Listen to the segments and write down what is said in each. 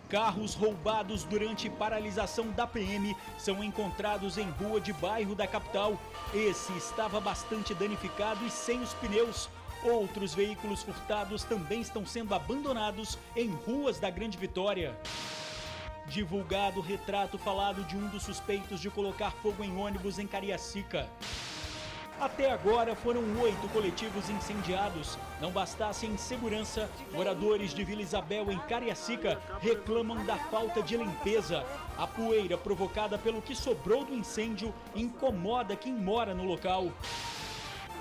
Carros roubados durante paralisação da PM são encontrados em rua de bairro da capital. Esse estava bastante danificado e sem os pneus. Outros veículos furtados também estão sendo abandonados em ruas da Grande Vitória. Divulgado retrato falado de um dos suspeitos de colocar fogo em ônibus em Cariacica. Até agora foram 8 coletivos incendiados. Não bastasse a insegurança, moradores de Vila Isabel, em Cariacica, reclamam da falta de limpeza. A poeira provocada pelo que sobrou do incêndio incomoda quem mora no local.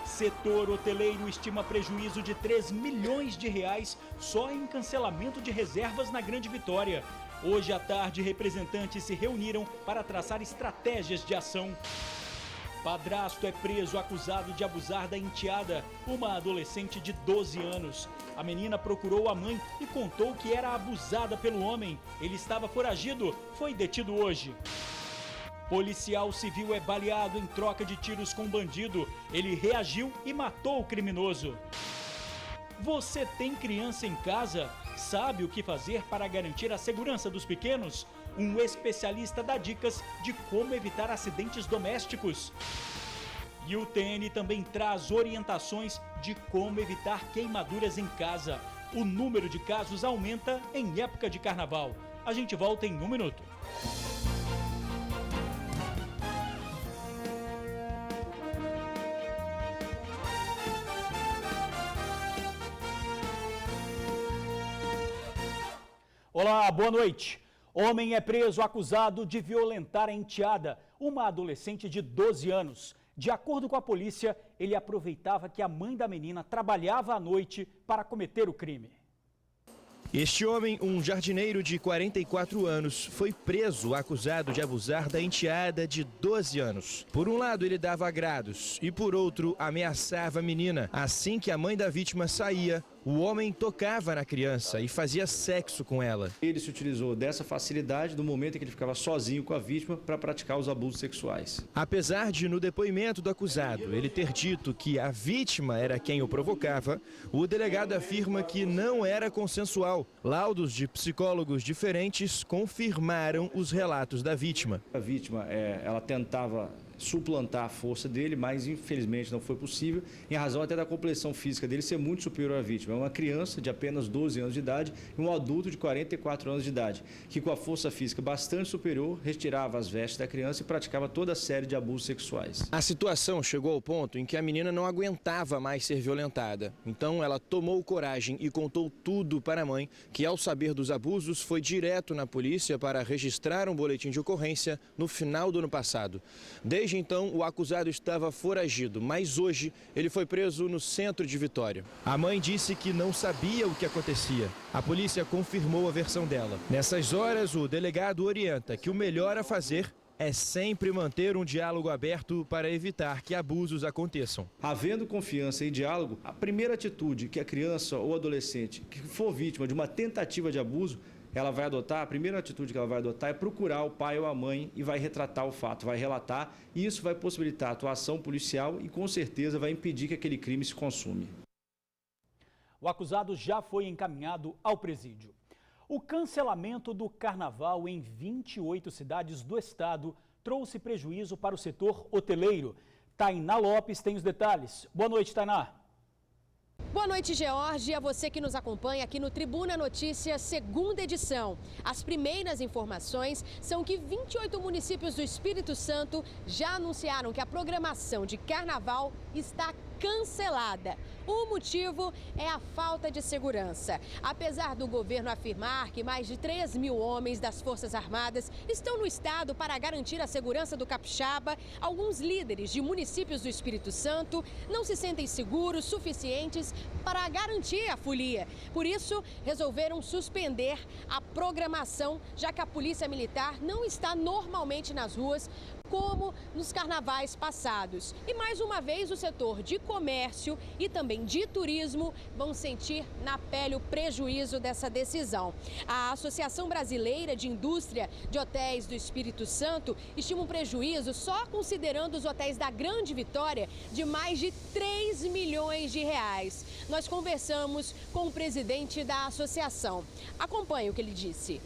Setor hoteleiro estima prejuízo de 3 milhões de reais só em cancelamento de reservas na Grande Vitória. Hoje à tarde, representantes se reuniram para traçar estratégias de ação. Padrasto é preso acusado de abusar da enteada, uma adolescente de 12 anos. A menina procurou a mãe e contou que era abusada pelo homem. Ele estava foragido, foi detido hoje. Policial civil é baleado em troca de tiros com bandido. Ele reagiu e matou o criminoso. Você tem criança em casa? Sabe o que fazer para garantir a segurança dos pequenos? Um especialista dá dicas de como evitar acidentes domésticos. E o TN também traz orientações de como evitar queimaduras em casa. O número de casos aumenta em época de carnaval. A gente volta em 1 minuto. Olá, boa noite. Homem é preso acusado de violentar a enteada, uma adolescente de 12 anos. De acordo com a polícia, ele aproveitava que a mãe da menina trabalhava à noite para cometer o crime. Este homem, um jardineiro de 44 anos, foi preso acusado de abusar da enteada de 12 anos. Por um lado, ele dava agrados e, por outro, ameaçava a menina. Assim que a mãe da vítima saía, o homem tocava na criança e fazia sexo com ela. Ele se utilizou dessa facilidade do momento em que ele ficava sozinho com a vítima para praticar os abusos sexuais. Apesar de, no depoimento do acusado, ele ter dito que a vítima era quem o provocava, o delegado afirma que não era consensual. Laudos de psicólogos diferentes confirmaram os relatos da vítima. A vítima, ela tentava suplantar a força dele, mas infelizmente não foi possível, em razão até da complexão física dele ser muito superior à vítima. É uma criança de apenas 12 anos de idade e um adulto de 44 anos de idade, que com a força física bastante superior, retirava as vestes da criança e praticava toda a série de abusos sexuais. A situação chegou ao ponto em que a menina não aguentava mais ser violentada. Então ela tomou coragem e contou tudo para a mãe, que ao saber dos abusos foi direto na polícia para registrar um boletim de ocorrência no final do ano passado. Desde então, o acusado estava foragido, mas hoje ele foi preso no centro de Vitória. A mãe disse que não sabia o que acontecia. A polícia confirmou a versão dela. Nessas horas, o delegado orienta que o melhor a fazer é sempre manter um diálogo aberto para evitar que abusos aconteçam. Havendo confiança e diálogo, a primeira atitude que a criança ou adolescente que for vítima de uma tentativa de abuso, ela vai adotar, a primeira atitude que ela vai adotar é procurar o pai ou a mãe e vai retratar o fato, vai relatar, e isso vai possibilitar a atuação policial e com certeza vai impedir que aquele crime se consume. O acusado já foi encaminhado ao presídio. O cancelamento do carnaval em 28 cidades do estado trouxe prejuízo para o setor hoteleiro. Tainá Lopes tem os detalhes. Boa noite, Tainá. Boa noite, George, a você que nos acompanha aqui no Tribuna Notícias, segunda edição. As primeiras informações são que 28 municípios do Espírito Santo já anunciaram que a programação de carnaval está cancelada. O motivo é a falta de segurança. Apesar do governo afirmar que mais de 3 mil homens das Forças Armadas estão no estado para garantir a segurança do capixaba, alguns líderes de municípios do Espírito Santo não se sentem seguros suficientes para garantir a folia. Por isso, resolveram suspender a programação, já que a Polícia Militar não está normalmente nas ruas como nos carnavais passados. E mais uma vez o setor de comércio e também de turismo vão sentir na pele o prejuízo dessa decisão. A Associação Brasileira de Indústria de Hotéis do Espírito Santo estima um prejuízo, só considerando os hotéis da Grande Vitória, de mais de 3 milhões de reais. Nós conversamos com o presidente da associação. Acompanhe o que ele disse.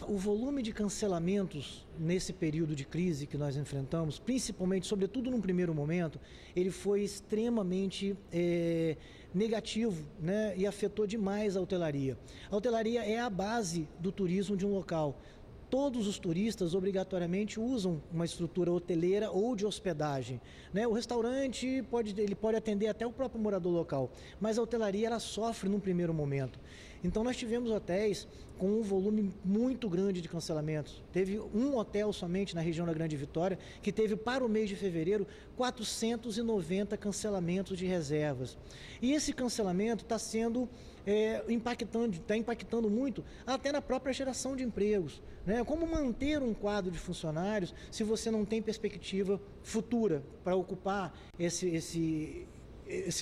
O volume de cancelamentos nesse período de crise que nós enfrentamos, principalmente, sobretudo num primeiro momento, ele foi extremamente negativo, né? E afetou demais a hotelaria. A hotelaria é a base do turismo de um local. Todos os turistas obrigatoriamente usam uma estrutura hoteleira ou de hospedagem, né? O restaurante ele pode atender até o próprio morador local, mas a hotelaria ela sofre num primeiro momento. Então nós tivemos hotéis com um volume muito grande de cancelamentos. Teve um hotel somente na região da Grande Vitória que teve para o mês de fevereiro 490 cancelamentos de reservas. E esse cancelamento está sendo impactando muito até na própria geração de empregos, né? Como manter um quadro de funcionários se você não tem perspectiva futura para ocupar esse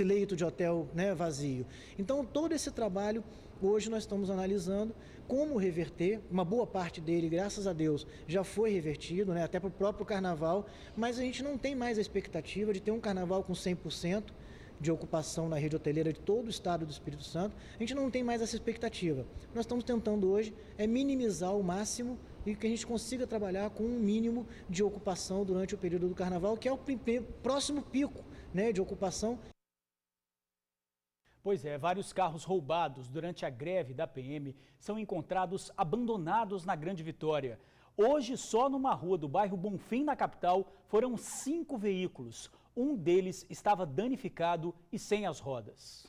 leito de hotel, né, vazio? Então todo esse trabalho hoje nós estamos analisando como reverter. Uma boa parte dele, graças a Deus, já foi revertido, né, até para o próprio carnaval, mas a gente não tem mais a expectativa de ter um carnaval com 100% de ocupação na rede hoteleira de todo o estado do Espírito Santo. A gente não tem mais essa expectativa. Nós estamos tentando hoje minimizar ao máximo e que a gente consiga trabalhar com um mínimo de ocupação durante o período do carnaval, que é o próximo pico, né, de ocupação. Pois é, vários carros roubados durante a greve da PM são encontrados abandonados na Grande Vitória. Hoje, só numa rua do bairro Bonfim, na capital, foram 5 veículos. Um deles estava danificado e sem as rodas.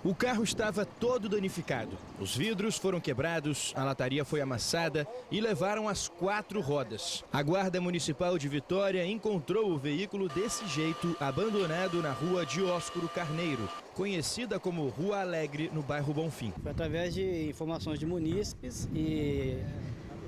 O carro estava todo danificado. Os vidros foram quebrados, a lataria foi amassada e levaram as 4 rodas. A Guarda Municipal de Vitória encontrou o veículo desse jeito, abandonado na rua Dióscoro Carneiro, conhecida como Rua Alegre, no bairro Bonfim. Foi através de informações de munícipes e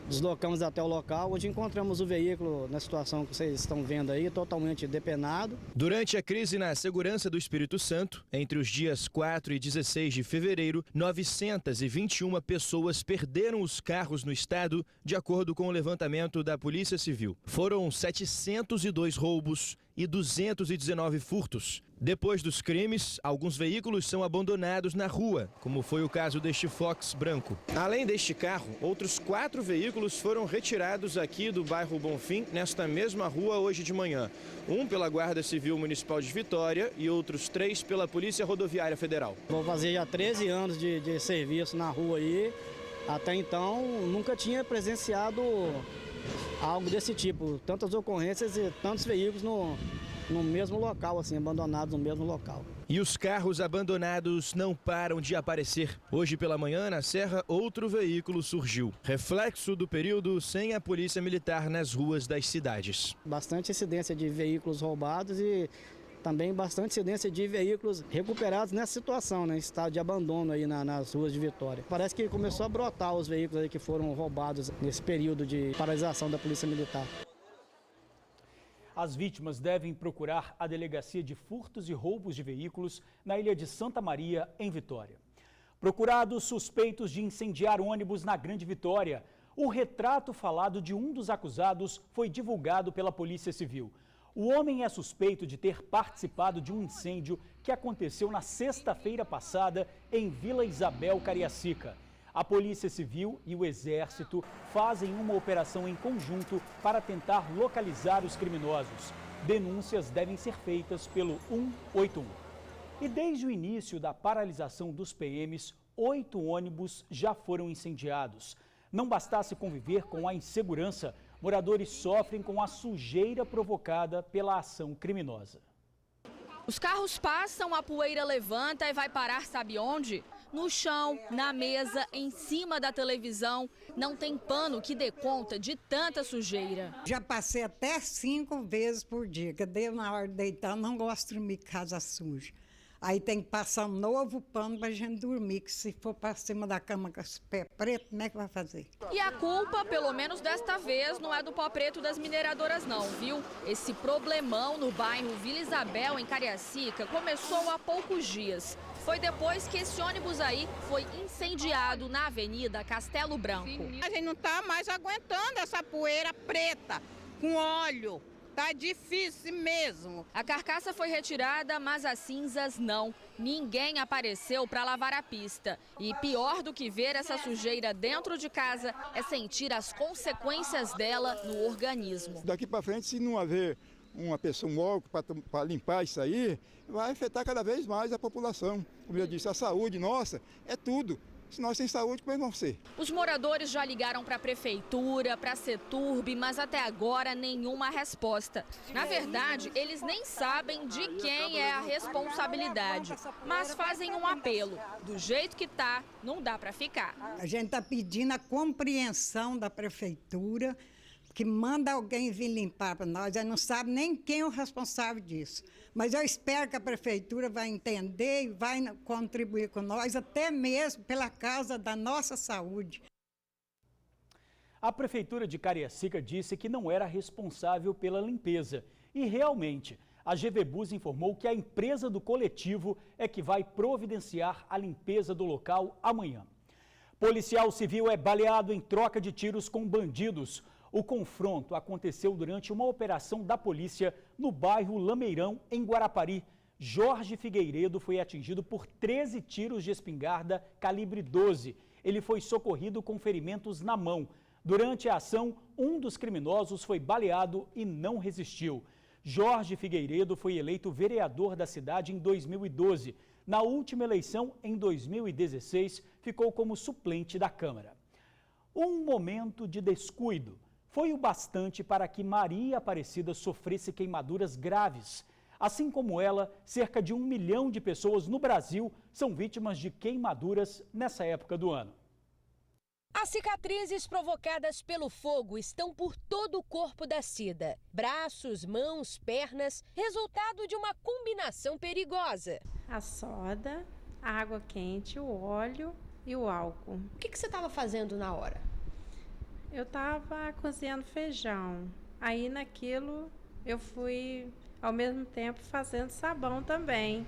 deslocamos até o local, onde encontramos o veículo na situação que vocês estão vendo aí, totalmente depenado. Durante a crise na segurança do Espírito Santo, entre os dias 4 e 16 de fevereiro, 921 pessoas perderam os carros no estado, de acordo com o levantamento da Polícia Civil. Foram 702 roubos e 219 furtos. Depois dos crimes, alguns veículos são abandonados na rua, como foi o caso deste Fox branco. Além deste carro, outros 4 veículos foram retirados aqui do bairro Bonfim, nesta mesma rua, hoje de manhã. Um pela Guarda Civil Municipal de Vitória e outros 3 pela Polícia Rodoviária Federal. Vou fazer já 13 anos de serviço na rua aí. Até então, nunca tinha presenciado algo desse tipo, tantas ocorrências e tantos veículos no mesmo local, assim, abandonados no mesmo local. E os carros abandonados não param de aparecer. Hoje pela manhã, na Serra, outro veículo surgiu. Reflexo do período sem a polícia militar nas ruas das cidades. Bastante incidência de veículos roubados e também bastante incidência de veículos recuperados nessa situação, né, em estado de abandono aí nas ruas de Vitória. Parece que começou a brotar os veículos aí que foram roubados nesse período de paralisação da Polícia Militar. As vítimas devem procurar a Delegacia de Furtos e Roubos de Veículos na Ilha de Santa Maria, em Vitória. Procurados suspeitos de incendiar ônibus na Grande Vitória. O retrato falado de um dos acusados foi divulgado pela Polícia Civil. O homem é suspeito de ter participado de um incêndio que aconteceu na sexta-feira passada em Vila Isabel, Cariacica. A Polícia Civil e o Exército fazem uma operação em conjunto para tentar localizar os criminosos. Denúncias devem ser feitas pelo 181. E desde o início da paralisação dos PMs, 8 ônibus já foram incendiados. Não bastasse conviver com a insegurança, moradores sofrem com a sujeira provocada pela ação criminosa. Os carros passam, a poeira levanta e vai parar, sabe onde? No chão, na mesa, em cima da televisão. Não tem pano que dê conta de tanta sujeira. Já passei até 5 vezes por dia, que deu na hora de deitar, não gosto de dormir em casa suja. Aí tem que passar um novo pano para a gente dormir, que se for para cima da cama com os pés pretos, como é que vai fazer? E a culpa, pelo menos desta vez, não é do pó preto das mineradoras não, viu? Esse problemão no bairro Vila Isabel, em Cariacica, começou há poucos dias. Foi depois que esse ônibus aí foi incendiado na Avenida Castelo Branco. A gente não está mais aguentando essa poeira preta, com óleo. Tá difícil mesmo. A carcaça foi retirada, mas as cinzas não. Ninguém apareceu para lavar a pista. E pior do que ver essa sujeira dentro de casa é sentir as consequências dela no organismo. Daqui para frente, se não haver uma pessoa, um órgão para limpar isso aí, vai afetar cada vez mais a população. Como eu disse, a saúde nossa é tudo. Se nós sem saúde, como é que vamos ser? Os moradores já ligaram para a prefeitura, para a Ceturb, mas até agora nenhuma resposta. Na verdade, eles nem sabem de quem é a responsabilidade, mas fazem um apelo. Do jeito que tá, não dá para ficar. A gente está pedindo a compreensão da prefeitura, que manda alguém vir limpar para nós. Ela não sabe nem quem é o responsável disso. Mas eu espero que a prefeitura vai entender e vai contribuir com nós, até mesmo pela causa da nossa saúde. A prefeitura de Cariacica disse que não era responsável pela limpeza. E realmente, a GV Bus informou que a empresa do coletivo é que vai providenciar a limpeza do local amanhã. Policial civil é baleado em troca de tiros com bandidos. O confronto aconteceu durante uma operação da polícia no bairro Lameirão, em Guarapari. Jorge Figueiredo foi atingido por 13 tiros de espingarda calibre 12. Ele foi socorrido com ferimentos na mão. Durante a ação, um dos criminosos foi baleado e não resistiu. Jorge Figueiredo foi eleito vereador da cidade em 2012. Na última eleição, em 2016, ficou como suplente da Câmara. Um momento de descuido foi o bastante para que Maria Aparecida sofresse queimaduras graves. Assim como ela, cerca de 1 milhão de pessoas no Brasil são vítimas de queimaduras nessa época do ano. As cicatrizes provocadas pelo fogo estão por todo o corpo da Cida. Braços, mãos, pernas, resultado de uma combinação perigosa. A soda, a água quente, o óleo e o álcool. O que você estava fazendo na hora? Eu estava cozinhando feijão. Aí naquilo eu fui ao mesmo tempo fazendo sabão também.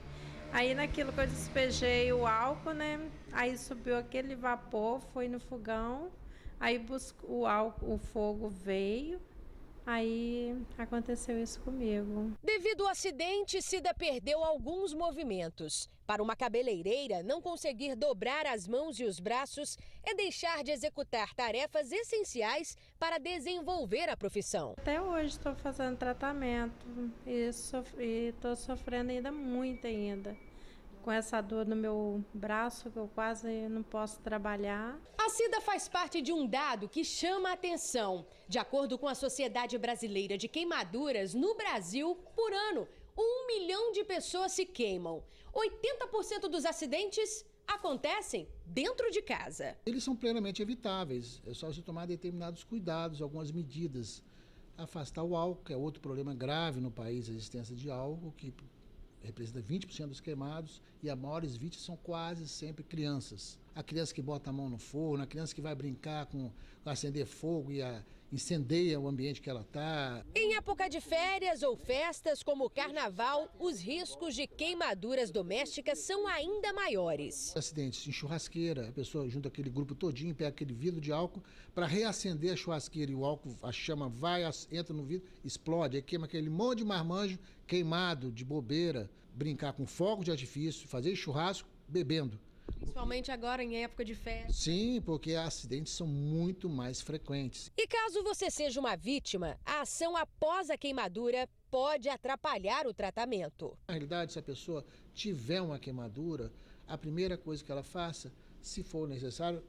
Aí naquilo que eu despejei o álcool, né? Aí subiu aquele vapor, foi no fogão. Aí o fogo veio. Aí aconteceu isso comigo. Devido ao acidente, Cida perdeu alguns movimentos. Para uma cabeleireira, não conseguir dobrar as mãos e os braços é deixar de executar tarefas essenciais para desenvolver a profissão. Até hoje estou fazendo tratamento e estou sofrendo ainda muito ainda. Com essa dor no meu braço, que eu quase não posso trabalhar. A Cida faz parte de um dado que chama a atenção. De acordo com a Sociedade Brasileira de Queimaduras, no Brasil, por ano, 1 milhão de pessoas se queimam. 80% dos acidentes acontecem dentro de casa. Eles são plenamente evitáveis, é só se tomar determinados cuidados, algumas medidas. Afastar o álcool, que é outro problema grave no país, a existência de álcool, que representa 20% dos queimados, e as maiores vítimas são quase sempre crianças. A criança que bota a mão no forno, a criança que vai brincar com acender fogo e incendeia o ambiente que ela está. Em época de férias ou festas como o carnaval, os riscos de queimaduras domésticas são ainda maiores. Acidentes em churrasqueira, a pessoa junta aquele grupo todinho, pega aquele vidro de álcool para reacender a churrasqueira e o álcool, a chama vai, entra no vidro, explode, aí queima aquele monte de marmanjo queimado de bobeira, brincar com fogo de artifício, fazer churrasco bebendo. Principalmente agora em época de festa. Sim, porque acidentes são muito mais frequentes. E caso você seja uma vítima, a ação após a queimadura pode atrapalhar o tratamento. Na realidade, se a pessoa tiver uma queimadura, a primeira coisa que ela faça, se for necessário,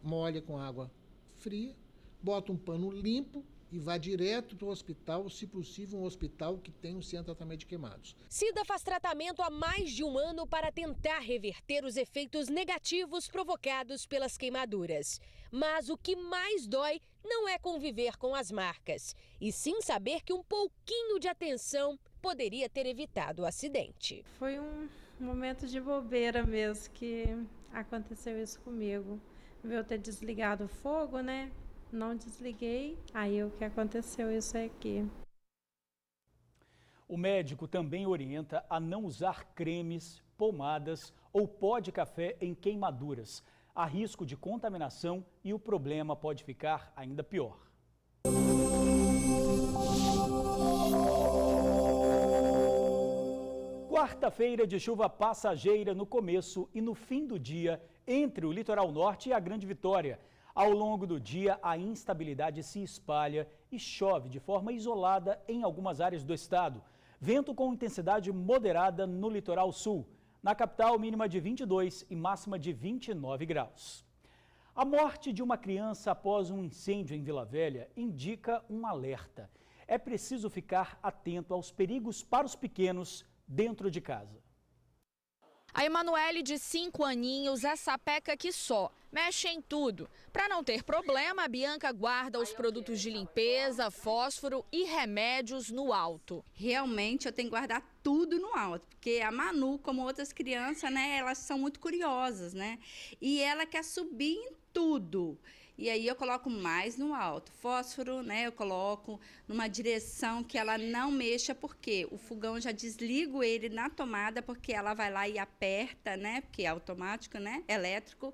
molha com água fria, bota um pano limpo e vá direto para o hospital, se possível um hospital que tem um centro de tratamento de queimados. Cida faz tratamento há mais de um ano para tentar reverter os efeitos negativos provocados pelas queimaduras. Mas o que mais dói não é conviver com as marcas, e sim saber que um pouquinho de atenção poderia ter evitado o acidente. Foi um momento de bobeira mesmo que aconteceu isso comigo. Eu ter desligado o fogo, né? Não desliguei, aí o que aconteceu isso aqui. O médico também orienta a não usar cremes, pomadas ou pó de café em queimaduras. Há risco de contaminação e o problema pode ficar ainda pior. Quarta-feira de chuva passageira no começo e no fim do dia entre o litoral norte e a Grande Vitória. Ao longo do dia, a instabilidade se espalha e chove de forma isolada em algumas áreas do estado. Vento com intensidade moderada no litoral sul. Na capital, mínima de 22 e máxima de 29 graus. A morte de uma criança após um incêndio em Vila Velha indica um alerta. É preciso ficar atento aos perigos para os pequenos dentro de casa. A Emanuele, de 5 aninhos, é sapeca que só, mexe em tudo. Para não ter problema, a Bianca guarda os produtos de limpeza, fósforo e remédios no alto. Realmente eu tenho que guardar tudo no alto, porque a Manu, como outras crianças, né, elas são muito curiosas, né? E ela quer subir em tudo. E aí eu coloco mais no alto. Fósforo, né, eu coloco numa direção que ela não mexa, porque o fogão eu já desligo ele na tomada, porque ela vai lá e aperta, né, porque é automático, né, elétrico.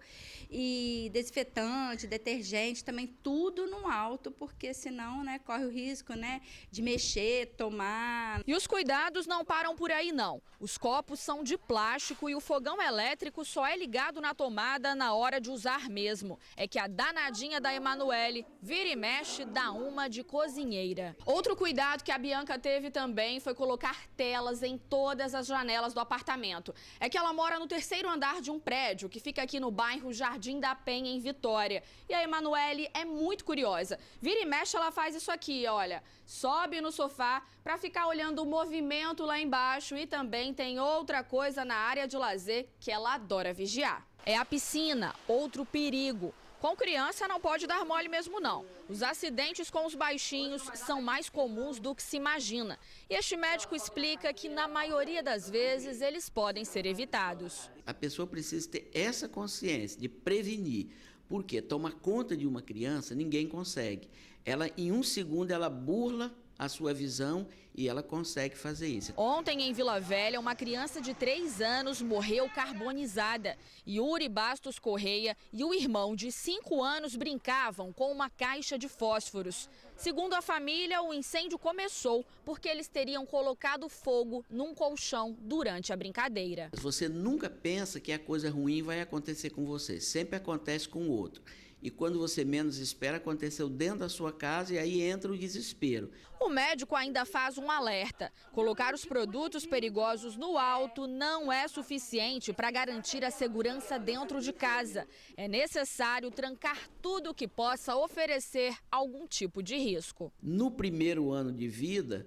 E desinfetante, detergente, também tudo no alto, porque senão, né, corre o risco, né, de mexer, tomar. E os cuidados não param por aí, não. Os copos são de plástico e o fogão elétrico só é ligado na tomada na hora de usar mesmo. É que a danadinha da Emanuele vira e mexe, dá uma de cozinheira. Outro cuidado que a Bianca teve também foi colocar telas em todas as janelas do apartamento. É que ela mora no 3º andar de um prédio que fica aqui no bairro Jardim da Penha, em Vitória. E a Emanuele é muito curiosa. Vira e mexe, ela faz isso aqui, olha. Sobe no sofá para ficar olhando o movimento lá embaixo, e também tem outra coisa na área de lazer que ela adora vigiar. É a piscina, outro perigo. Com criança não pode dar mole mesmo não. Os acidentes com os baixinhos são mais comuns do que se imagina. E este médico explica que na maioria das vezes eles podem ser evitados. A pessoa precisa ter essa consciência de prevenir, porque tomar conta de uma criança ninguém consegue. Ela, em 1 segundo, ela burla a sua visão e ela consegue fazer isso. Ontem, em Vila Velha, uma criança de 3 anos morreu carbonizada. Yuri Bastos Correia e o irmão de 5 anos brincavam com uma caixa de fósforos. Segundo a família, o incêndio começou porque eles teriam colocado fogo num colchão durante a brincadeira. Você nunca pensa que a coisa ruim vai acontecer com você, sempre acontece com o outro. E quando você menos espera, aconteceu dentro da sua casa e aí entra o desespero. O médico ainda faz um alerta. Colocar os produtos perigosos no alto não é suficiente para garantir a segurança dentro de casa. É necessário trancar tudo que possa oferecer algum tipo de risco. No primeiro ano de vida,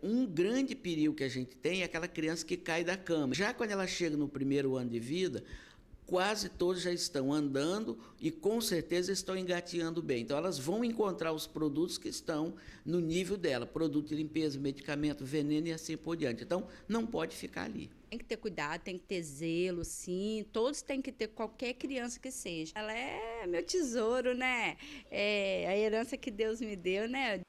um grande perigo que a gente tem é aquela criança que cai da cama. Já quando ela chega no primeiro ano de vida, quase todos já estão andando e com certeza estão engateando bem. Então elas vão encontrar os produtos que estão no nível dela, produto de limpeza, medicamento, veneno e assim por diante. Então não pode ficar ali. Tem que ter cuidado, tem que ter zelo, sim. Todos têm que ter, qualquer criança que seja. Ela é meu tesouro, né? É a herança que Deus me deu, né?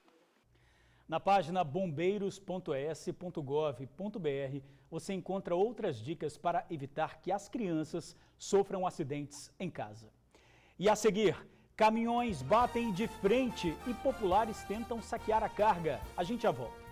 Na página bombeiros.es.gov.br você encontra outras dicas para evitar que as crianças sofram acidentes em casa. E a seguir, caminhões batem de frente e populares tentam saquear a carga. A gente já volta.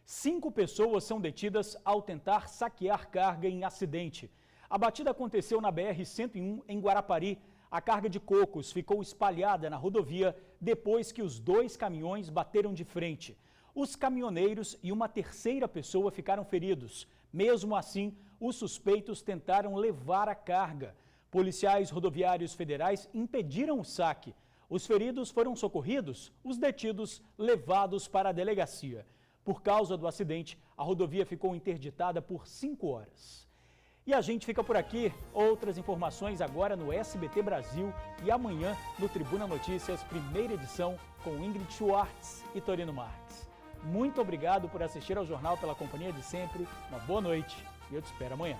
5 pessoas são detidas ao tentar saquear carga em acidente. A batida aconteceu na BR-101 em Guarapari. A carga de cocos ficou espalhada na rodovia depois que os 2 caminhões bateram de frente. Os caminhoneiros e uma terceira pessoa ficaram feridos. Mesmo assim, os suspeitos tentaram levar a carga. Policiais rodoviários federais impediram o saque. Os feridos foram socorridos, os detidos levados para a delegacia. Por causa do acidente, a rodovia ficou interditada por 5 horas. E a gente fica por aqui. Outras informações agora no SBT Brasil e amanhã no Tribuna Notícias, primeira edição, com Ingrid Schwartz e Torino Marques. Muito obrigado por assistir ao jornal, pela companhia de sempre. Uma boa noite e eu te espero amanhã.